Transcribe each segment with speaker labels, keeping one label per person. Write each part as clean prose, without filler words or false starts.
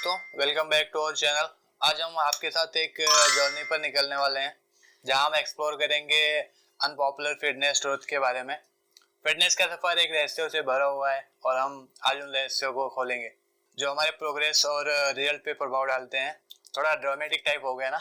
Speaker 1: दोस्तों, welcome back to our channel. आज हम आपके साथ एक जर्नी पर निकलने वाले हैं जहां हम एक्सप्लोर करेंगे अनपॉपुलर फिटनेस ट्रुथ के बारे में। फिटनेस का सफर एक रहस्यों से भरा हुआ है और हम आज उन रहस्यों को खोलेंगे जो हमारे प्रोग्रेस और रिजल्ट पे प्रभाव डालते हैं। थोड़ा ड्रामेटिक टाइप हो गया ना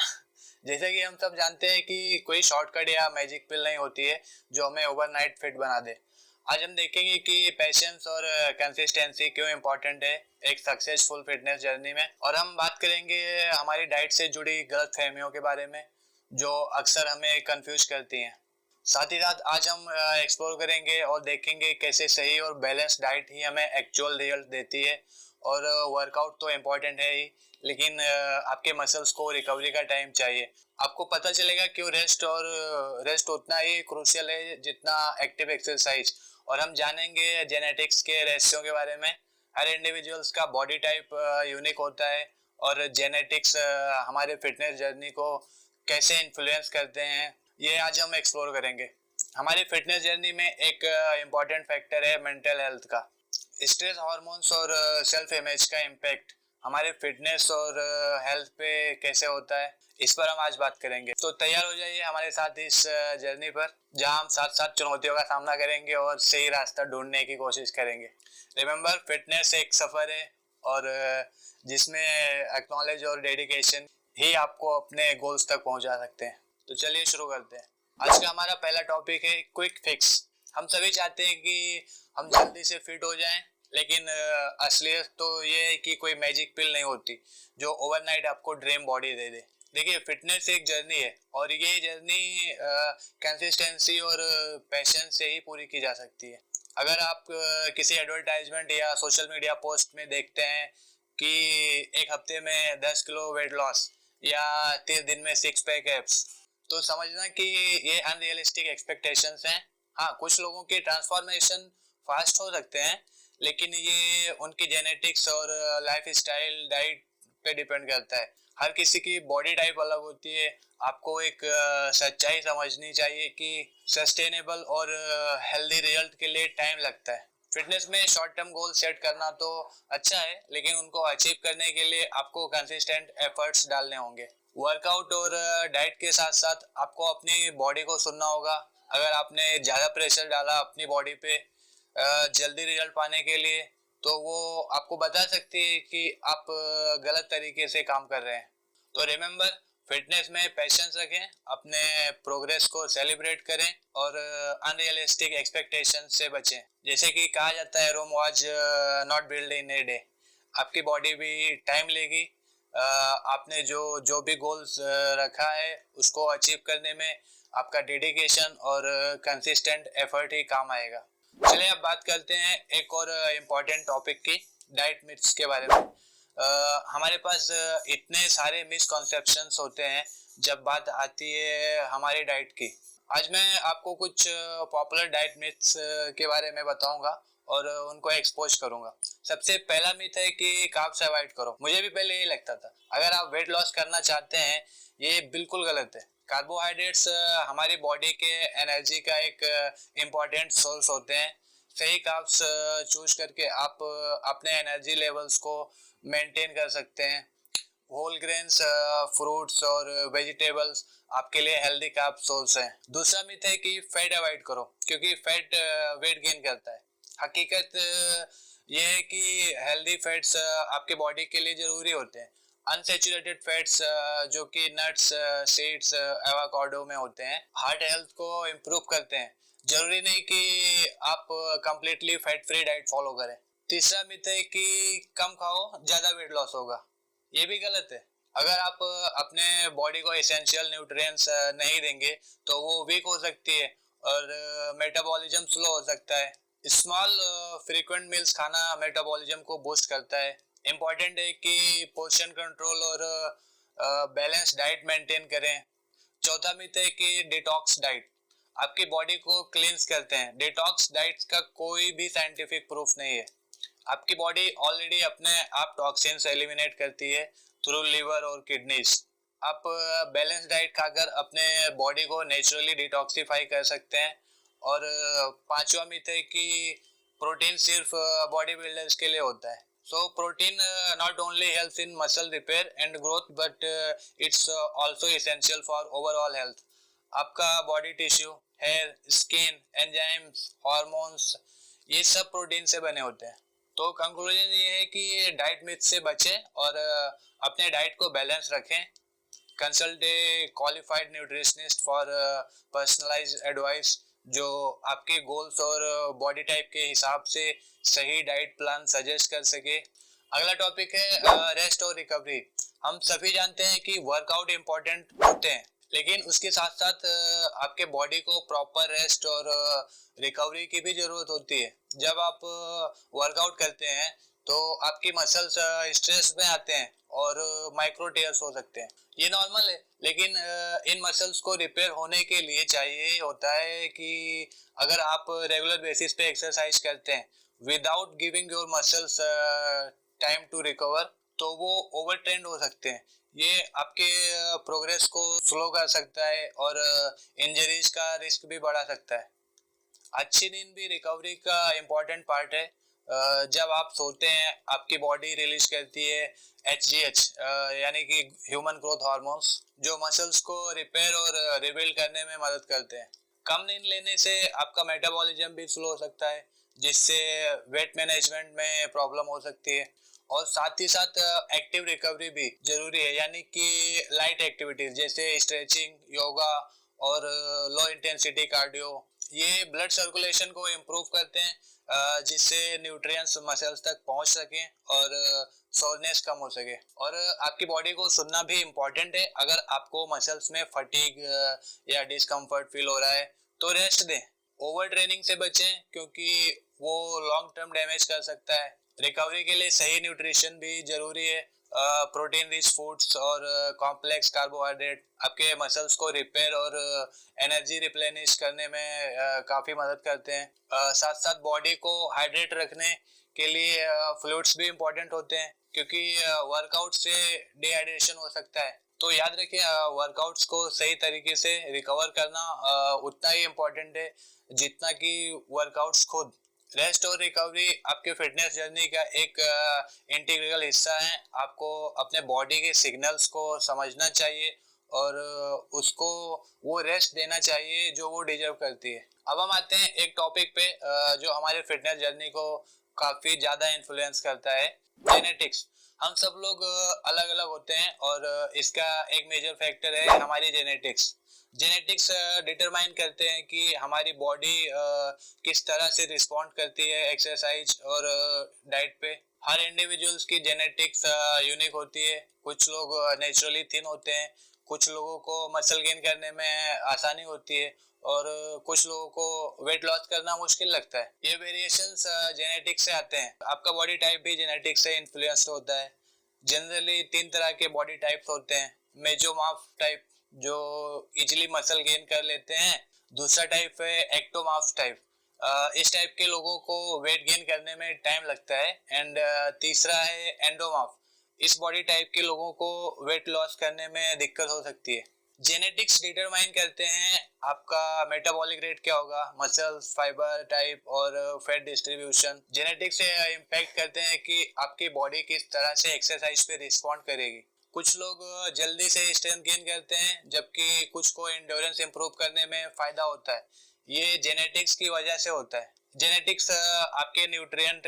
Speaker 1: जैसे कि हम सब जानते हैं कि कोई शॉर्टकट या मैजिक पिल नहीं होती है जो हमें ओवरनाइट फिट बना दे। आज हम देखेंगे कि पेशेंस और कंसिस्टेंसी क्यों इम्पोर्टेंट है एक सक्सेसफुल फिटनेस जर्नी में, और हम बात करेंगे हमारी डाइट से जुड़ी गलत फहमियों के बारे में जो अक्सर हमें कंफ्यूज करती हैं। साथ ही साथ आज हम एक्सप्लोर करेंगे और देखेंगे कैसे सही और बैलेंस डाइट ही हमें एक्चुअल रिजल्ट देती है। और वर्कआउट तो इम्पोर्टेंट है ही, लेकिन आपके मसल्स को रिकवरी का टाइम चाहिए। आपको पता चलेगा क्यों रेस्ट उतना ही क्रूशियल है जितना एक्टिव एक्सरसाइज। और हम जानेंगे जेनेटिक्स के रहस्यों के बारे में। हर इंडिविजुअल्स का बॉडी टाइप यूनिक होता है और जेनेटिक्स हमारे फिटनेस जर्नी को कैसे इन्फ्लुएंस करते हैं, ये आज हम एक्सप्लोर करेंगे। हमारी फिटनेस जर्नी में एक इम्पॉर्टेंट फैक्टर है मेंटल हेल्थ का। स्ट्रेस हार्मोन्स और सेल्फ इमेज का इम्पैक्ट हमारे फिटनेस और हेल्थ पे कैसे होता है, इस पर हम आज बात करेंगे। तो तैयार हो जाइए हमारे साथ इस जर्नी पर जहां हम साथ साथ चुनौतियों का सामना करेंगे और सही रास्ता ढूंढने की कोशिश करेंगे। रिमेंबर, फिटनेस एक सफर है और जिसमें एक्नॉलेज और डेडिकेशन ही आपको अपने गोल्स तक पहुंचा सकते हैं। तो चलिए शुरू करते हैं। आज का हमारा पहला टॉपिक है क्विक फिक्स। हम सभी चाहते हैं कि हम जल्दी से फिट हो जाएं, लेकिन असलियत तो ये है कि कोई मैजिक पिल नहीं होती जो ओवरनाइट आपको ड्रीम बॉडी दे दे। देखिए, फिटनेस एक जर्नी है और ये जर्नी कंसिस्टेंसी और पैशन से ही पूरी की जा सकती है। अगर आप किसी एडवर्टाइजमेंट या सोशल मीडिया पोस्ट में देखते हैं कि एक हफ्ते में 10 किलो वेट लॉस या 30 दिन में 6 पैक एब्स, तो समझना कि ये अनरियलिस्टिक एक्सपेक्टेशंस हैं। हाँ, कुछ लोगों के ट्रांसफॉर्मेशन फास्ट हो सकते हैं, लेकिन ये उनकी जेनेटिक्स और लाइफ स्टाइल डाइट पे डिपेंड करता है। हर किसी की बॉडी टाइप अलग होती है। आपको एक सच्चाई समझनी चाहिए कि सस्टेनेबल और हेल्दी रिजल्ट के लिए टाइम लगता है। फिटनेस में शॉर्ट टर्म गोल सेट करना तो अच्छा है, लेकिन उनको अचीव करने के लिए आपको कंसिस्टेंट एफर्ट्स डालने होंगे। वर्कआउट और डाइट के साथ साथ आपको अपनी बॉडी को सुनना होगा। अगर आपने ज़्यादा प्रेशर डाला अपनी बॉडी पे जल्दी रिजल्ट पाने के लिए, तो वो आपको बता सकती है कि आप गलत तरीके से काम कर रहे हैं। तो रिमेंबर, फिटनेस में पेशेंस रखें, अपने प्रोग्रेस को सेलिब्रेट करें और अनरियलिस्टिक एक्सपेक्टेशन से बचें। जैसे कि कहा जाता है, Rome was not build in a day. आपकी बॉडी भी टाइम लेगी। आपने जो जो भी गोल्स रखा है उसको अचीव करने में आपका डेडिकेशन और कंसिस्टेंट एफर्ट ही काम आएगा। चलिए अब बात करते हैं एक और इम्पॉर्टेंट टॉपिक की, डाइट मिथ्स के बारे में। हमारे पास इतने सारे मिसकॉन्सेप्शंस होते हैं जब बात आती है हमारी डाइट की। आज मैं आपको कुछ पॉपुलर डाइट मिथ्स के बारे में बताऊंगा और उनको एक्सपोज करूंगा। सबसे पहला मिथ है कि कार्ब्स अवॉइड करो। मुझे भी पहले यही लगता था। अगर आप वेट लॉस करना चाहते हैं, ये बिल्कुल गलत है। कार्बोहाइड्रेट्स हमारी बॉडी के एनर्जी का एक इम्पॉर्टेंट सोर्स होते हैं। सही कार्ब्स चूज करके आप अपने एनर्जी लेवल्स को मेंटेन कर सकते हैं। होल ग्रेन्स, फ्रूट्स और वेजिटेबल्स आपके लिए हेल्दी कार्ब सोर्स हैं। दूसरा मिथ है कि फैट अवॉइड करो क्योंकि फैट वेट गेन करता है। हकीकत ये है कि हेल्दी फैट्स आपके बॉडी के लिए जरूरी होते हैं। अनसैचुरेटेड फैट्स जो कि नट्स, सीड्स, एवोकाडो में होते हैं, हार्ट हेल्थ को इम्प्रूव करते हैं। जरूरी नहीं कि आप completely fat free diet follow करें। तीसरा मिथ है कि कम खाओ ज्यादा वेट लॉस होगा। ये भी गलत है। अगर आप अपने बॉडी को एसेंशियल न्यूट्रिएंट्स नहीं देंगे तो वो वीक हो सकती है और मेटाबॉलिज्म स्लो हो सकता है। स्मॉल फ्रीक्वेंट मील्स खाना मेटाबॉलिज्म को बूस्ट करता है। इम्पॉर्टेंट है कि पोर्शन कंट्रोल और बैलेंस डाइट मेंटेन करें। चौथा मिथ है कि डिटॉक्स डाइट आपकी बॉडी को क्लींस करते हैं। डिटॉक्स डाइट का कोई भी साइंटिफिक प्रूफ नहीं है। आपकी बॉडी ऑलरेडी अपने आप टॉक्सिन्स एलिमिनेट करती है थ्रू लिवर और किडनीज। आप बैलेंस डाइट खाकर अपने बॉडी को नेचुरली डिटॉक्सिफाई कर सकते हैं। और पांचवा मिथ है कि प्रोटीन सिर्फ बॉडी बिल्डर्स के लिए होता है। So protein not only helps in muscle repair and growth, but it's also essential for overall health. आपका body tissue, hair, skin, enzymes, hormones, ये सब प्रोटीन से बने होते हैं. तो कंक्लूजन ये है कि डाइट मिथ से बचें और अपने डाइट को बैलेंस रखें. Consult A qualified nutritionist for personalised advice, जो आपके गोल्स और बॉडी टाइप के हिसाब से सही डाइट प्लान सजेस्ट कर सके. अगला टॉपिक है रेस्ट और रिकवरी. हम सभी जानते हैं कि वर्कआउट इम्पोर्टेंट होते हैं, लेकिन उसके साथ साथ आपके बॉडी को प्रॉपर रेस्ट और रिकवरी की भी जरूरत होती है. जब आप वर्कआउट करते हैं तो आपकी मसल्स स्ट्रेस में आते हैं और माइक्रो टेयर्स हो सकते हैं. ये नॉर्मल है, लेकिन इन मसल्स को रिपेयर होने के लिए चाहिए होता है कि अगर आप रेगुलर बेसिस पे एक्सरसाइज करते हैं without giving your muscles time to recover, तो वो ओवर ट्रेंड हो सकते हैं. ये आपके प्रोग्रेस को स्लो कर सकता है और इंजरीज का रिस्क भी बढ़ा सकता है. अच्छी नींद भी रिकवरी का इम्पोर्टेंट पार्ट है. जब आप सोते हैं आपकी बॉडी रिलीज करती है HGH, यानी कि ह्यूमन ग्रोथ हार्मोन्स, जो मसल्स को रिपेयर और रिबिल्ड करने में मदद करते हैं. कम नींद लेने से आपका मेटाबॉलिज्म भी स्लो हो सकता है, जिससे वेट मैनेजमेंट में प्रॉब्लम हो सकती है. और साथ ही साथ एक्टिव रिकवरी भी जरूरी है, यानी कि लाइट एक्टिविटीज जैसे स्ट्रेचिंग, योगा और लो इंटेंसिटी कार्डियो, ये ब्लड सर्कुलेशन को इम्प्रूव करते हैं, जिससे न्यूट्रिएंट्स मसल्स तक पहुंच सकें और सोरनेस कम हो सके. और आपकी बॉडी को सुनना भी इम्पोर्टेंट है. अगर आपको मसल्स में फटीग या डिस्कम्फर्ट फील हो रहा है तो रेस्ट दें. ओवर ट्रेनिंग से बचें, क्योंकि वो लॉन्ग टर्म डैमेज कर सकता है. रिकवरी के लिए सही न्यूट्रिशन भी जरूरी है. प्रोटीन रिच फूड्स और कॉम्प्लेक्स कार्बोहाइड्रेट आपके मसल्स को रिपेयर और एनर्जी रिप्लेनिश करने में काफ़ी मदद करते हैं. साथ साथ बॉडी को हाइड्रेट रखने के लिए फ्लूइड्स भी इम्पोर्टेंट होते हैं, क्योंकि वर्कआउट से डिहाइड्रेशन हो सकता है. तो याद रखिए, वर्कआउट्स को सही तरीके से रिकवर करना उतना ही इम्पोर्टेंट है जितना कि वर्कआउट्स खुद. रेस्ट और रिकवरी आपके फिटनेस जर्नी का एक इंटीग्रल हिस्सा है. आपको अपने बॉडी के सिग्नल्स को समझना चाहिए और उसको वो रेस्ट देना चाहिए जो वो डिजर्व करती है. अब हम आते हैं एक टॉपिक पे जो हमारे फिटनेस जर्नी को काफ़ी ज़्यादा इन्फ्लुएंस करता है, जेनेटिक्स. हम सब लोग अलग अलग होते हैं और इसका एक मेजर फैक्टर है हमारी जेनेटिक्स. जेनेटिक्स डिटरमाइन करते हैं कि हमारी बॉडी किस तरह से रिस्पॉन्ड करती है एक्सरसाइज और डाइट पे. हर इंडिविजुअल्स की जेनेटिक्स यूनिक होती है. कुछ लोग नेचुरली थिन होते हैं, कुछ लोगों को मसल गेन करने में आसानी होती है और कुछ लोगों को वेट लॉस करना मुश्किल लगता है. ये वेरिएशंस जेनेटिक्स से आते हैं. आपका बॉडी टाइप भी जेनेटिक्स से इन्फ्लुएंस्ड होता है. जनरली 3 तरह के बॉडी टाइप्स होते हैं. मेसोमॉर्फ टाइप, जो इजीली मसल गेन कर लेते हैं. दूसरा टाइप है एक्टोमॉर्फ टाइप. इस टाइप के लोगों को वेट गेन करने में टाइम लगता है. एंड तीसरा है एंडोमॉर्फ. इस बॉडी टाइप के लोगों को वेट लॉस करने में दिक्कत हो सकती है. जेनेटिक्स डिटरमाइन करते हैं आपका मेटाबॉलिक रेट क्या होगा, मसल्स, फाइबर टाइप और फैट डिस्ट्रीब्यूशन. जेनेटिक्स से इम्पैक्ट करते हैं कि आपकी बॉडी किस तरह से एक्सरसाइज पे रिस्पॉन्ड करेगी. कुछ लोग जल्दी से स्ट्रेंथ गेन करते हैं, जबकि कुछ को एंड्योरेंस इंप्रूव करने में फायदा होता है. ये जेनेटिक्स की वजह से होता है. जेनेटिक्स आपके न्यूट्रिएंट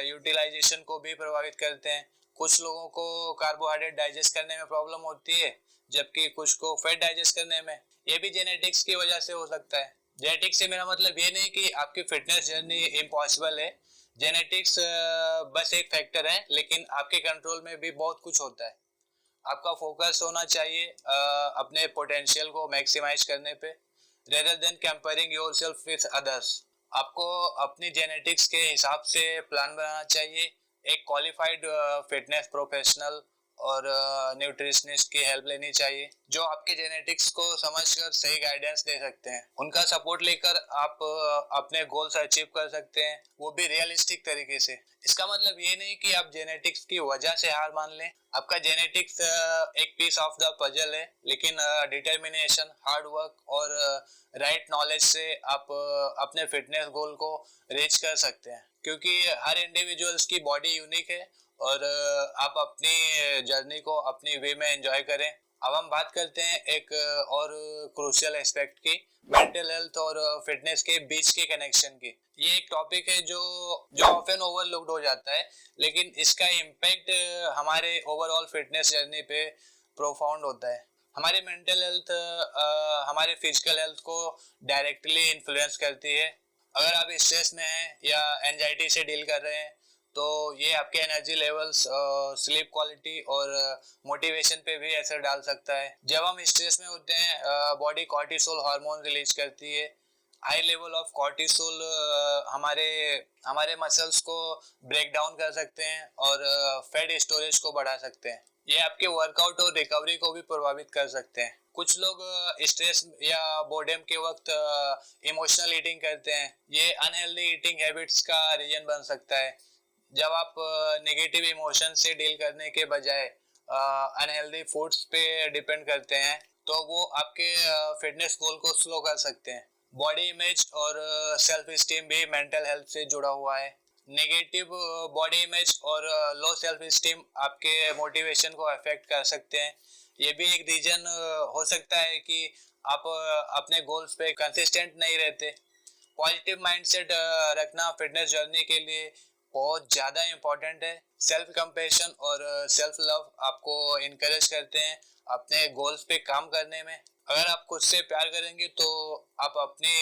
Speaker 1: यूटिलाइजेशन को भी प्रभावित करते हैं. कुछ लोगों को कार्बोहाइड्रेट डाइजेस्ट करने में प्रॉब्लम होती है, जबकि कुछ को फैट डाइजेस्ट करने में. ये भी जेनेटिक्स की वजह से हो सकता है. जेनेटिक्स से मेरा मतलब ये नहीं कि आपकी फिटनेस जर्नी इम्पॉसिबल है. जेनेटिक्स बस एक फैक्टर है, लेकिन आपके कंट्रोल में भी बहुत कुछ होता है. आपका फोकस होना चाहिए अपने पोटेंशियल को मैक्सिमाइज करने पे, rather than comparing yourself with others. आपको अपनी जेनेटिक्स के हिसाब से प्लान बनाना चाहिए. एक क्वालिफाइड फिटनेस प्रोफेशनल और न्यूट्रिशनिस्ट की हेल्प लेनी चाहिए, जो आपके जेनेटिक्स को समझकर सही गाइडेंस दे सकते हैं. उनका सपोर्ट लेकर आप अपने गोल्स अचीव कर सकते हैं, वो भी रियलिस्टिक तरीके से. इसका मतलब ये नहीं कि आप जेनेटिक्स की वजह से हार मान लें. आपका जेनेटिक्स एक पीस ऑफ द पजल है, लेकिन डिटर्मिनेशन, हार्ड वर्क और राइट नॉलेज से आप अपने फिटनेस गोल को रीच कर सकते हैं. क्योंकि हर इंडिविजुअल्स की बॉडी यूनिक है और आप अपनी जर्नी को अपनी वे में एंजॉय करें। अब हम बात करते हैं एक और क्रूशियल एस्पेक्ट की, मेंटल हेल्थ और फिटनेस के बीच के कनेक्शन की। ये एक टॉपिक है जो ऑफन ओवरलुक्ड हो जाता है, लेकिन इसका इम्पैक्ट हमारे ओवरऑल फिटनेस जर्नी पे प्रोफाउंड होता है। हमारी मेंटल हेल्थ हमारे फिजिकल हेल्थ को डायरेक्टली इन्फ्लुएंस करती है। अगर आप स्ट्रेस में हैं या एंजाइटी से डील कर रहे हैं तो ये आपके एनर्जी लेवल्स, स्लीप क्वालिटी और मोटिवेशन पे भी असर डाल सकता है। जब हम स्ट्रेस में होते हैं बॉडी कॉर्टिसोल हार्मोन रिलीज करती है। हाई लेवल ऑफ कॉर्टिसोल हमारे हमारे मसल्स को ब्रेक डाउन कर सकते हैं और फैट स्टोरेज को बढ़ा सकते हैं। ये आपके वर्कआउट और रिकवरी को भी प्रभावित कर सकते हैं। कुछ लोग स्ट्रेस या बोर्डम के वक्त इमोशनल ईटिंग करते हैं। ये अनहेल्दी ईटिंग हैबिट्स का रीजन बन सकता है। जब आप नेगेटिव इमोशन से डील करने के बजाय अनहेल्दी फूड्स पे डिपेंड करते हैं तो वो आपके फिटनेस गोल को स्लो कर सकते हैं। बॉडी इमेज और सेल्फ स्टीम भी मेंटल हेल्थ से जुड़ा हुआ है। नेगेटिव बॉडी इमेज और लो सेल्फ स्टीम आपके मोटिवेशन को अफेक्ट कर सकते हैं। ये भी एक रीजन हो सकता है कि आप अपने गोल्स पे कंसिस्टेंट नहीं रहते। पॉजिटिव माइंडसेट रखना फिटनेस जर्नी के लिए बहुत ज़्यादा इम्पोर्टेंट है। सेल्फ कंपैशन और सेल्फ लव आपको इनकरेज करते हैं अपने गोल्स पे काम करने में। अगर आप खुद से प्यार करेंगे तो आप अपनी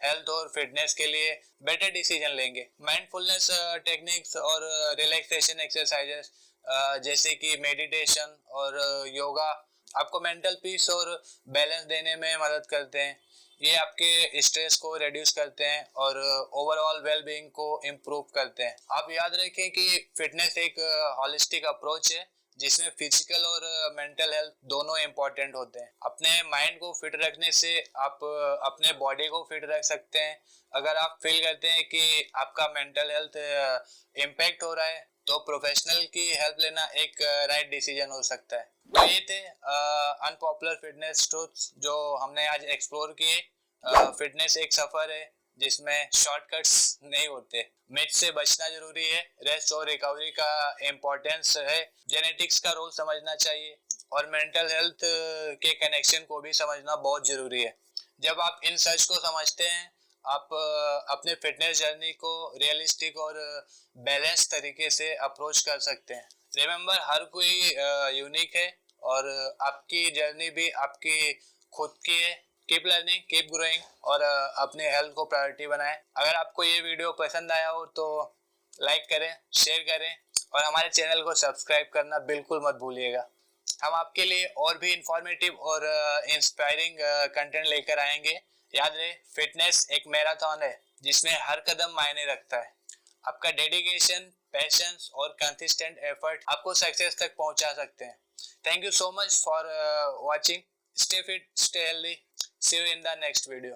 Speaker 1: हेल्थ और फिटनेस के लिए बेटर डिसीजन लेंगे। माइंडफुलनेस टेक्निक्स और रिलैक्सेशन एक्सरसाइजेस जैसे कि मेडिटेशन और योगा आपको मेंटल पीस और बैलेंस देने में मदद करते हैं। ये आपके स्ट्रेस को रिड्यूस करते हैं और ओवरऑल वेलबीइंग को इम्प्रूव करते हैं। आप याद रखें कि फिटनेस एक हॉलिस्टिक अप्रोच है जिसमें फिजिकल और मेंटल हेल्थ दोनों इम्पोर्टेंट होते हैं। अपने माइंड को फिट रखने से आप अपने बॉडी को फिट रख सकते हैं। अगर आप फील करते हैं कि आपका मेंटल हेल्थ इम्पैक्ट हो रहा है तो प्रोफेशनल की हेल्प लेना एक राइट डिसीजन हो सकता है। तो ये थे अनपॉपुलर फिटनेस ट्रूथ्स जो हमने आज एक्सप्लोर किए। फिटनेस एक सफर है जिसमें शॉर्टकट्स नहीं होते। मिथ से बचना जरूरी है। रेस्ट और रिकवरी का इम्पोर्टेंस है। जेनेटिक्स का रोल समझना चाहिए और मेंटल हेल्थ के कनेक्शन को भी समझना बहुत जरूरी है। जब आप इन सच को समझते हैं आप अपने फिटनेस जर्नी को रियलिस्टिक और बैलेंस तरीके से अप्रोच कर सकते हैं। रिमेंबर, हर कोई यूनिक है और आपकी जर्नी भी आपकी खुद की है। कीप लर्निंग, कीप ग्रोइंग और अपने हेल्थ को प्रायोरिटी बनाएं। अगर आपको ये वीडियो पसंद आया हो तो लाइक करें, शेयर करें और हमारे चैनल को सब्सक्राइब करना बिल्कुल मत भूलिएगा। हम आपके लिए और भी इंफॉर्मेटिव और इंस्पायरिंग कंटेंट लेकर आएंगे। याद रहे, फिटनेस एक मैराथन है जिसमें हर कदम मायने रखता है। आपका डेडिकेशन, पैशंस और कंसिस्टेंट एफर्ट आपको सक्सेस तक पहुंचा सकते हैं। Thank you so much for watching. Stay fit, stay healthy. See you in the next video.